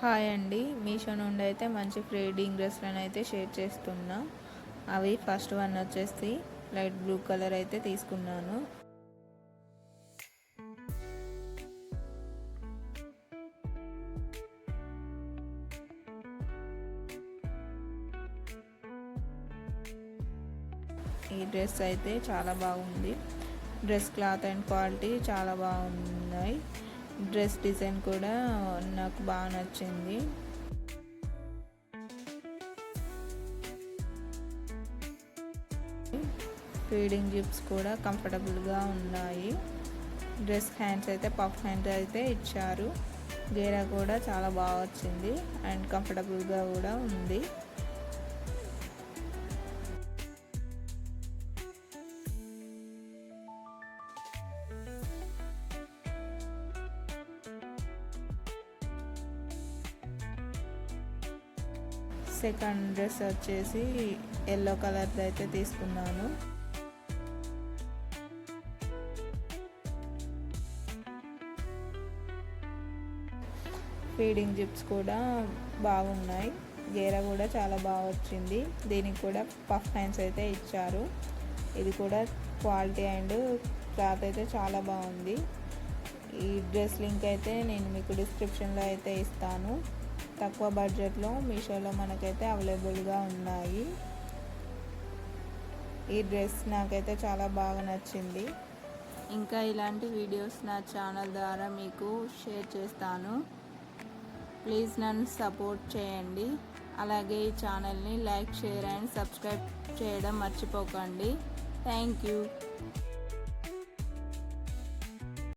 Hi అండి. మీషో నుండి అయితే మంచి ఫ్రీడింగ్ డ్రెస్లను అయితే షేర్ చేస్తున్నా. అవి ఫస్ట్ వన్ వచ్చేసి లైట్ బ్లూ కలర్ అయితే తీసుకున్నాను. ఈ డ్రెస్ అయితే చాలా బాగుంది. డ్రెస్ క్లాత్ అండ్ క్వాలిటీ చాలా బాగున్నాయి. డ్రెస్ డిజైన్ కూడా నాకు బాగా నచ్చింది. ఫీడింగ్ జిప్స్ కూడా కంఫర్టబుల్గా ఉన్నాయి. డ్రెస్ హ్యాండ్స్ అయితే పఫ్ హ్యాండ్స్ అయితే ఇచ్చారు. గేరా కూడా చాలా బాగా వచ్చింది అండ్ కంఫర్టబుల్గా కూడా ఉంది. సెకండ్ డ్రెస్ వచ్చేసి ఎల్లో కలర్ అయితే తీసుకున్నాను. ఫీడింగ్ జిప్స్ కూడా బాగున్నాయి. గేరా కూడా చాలా బాగా వచ్చింది. దీనికి కూడా పఫ్ హ్యాండ్స్ అయితే ఇచ్చారు. ఇది కూడా క్వాలిటీ అండ్ క్లాత్ అయితే చాలా బాగుంది. ఈ డ్రెస్ లింక్ అయితే నేను మీకు డిస్క్రిప్షన్లో అయితే ఇస్తాను. తక్కువ బడ్జెట్లో మీషోలో మనకైతే అవైలబుల్గా ఉన్నాయి. ఈ డ్రెస్ నాకైతే చాలా బాగా నచ్చింది. ఇంకా ఇలాంటి వీడియోస్ నా ఛానల్ ద్వారా మీకు షేర్ చేస్తాను. ప్లీజ్ నన్ను సపోర్ట్ చేయండి. అలాగే ఈ ఛానల్ని లైక్, షేర్ అండ్ సబ్స్క్రైబ్ చేయడం మర్చిపోకండి. Thank you.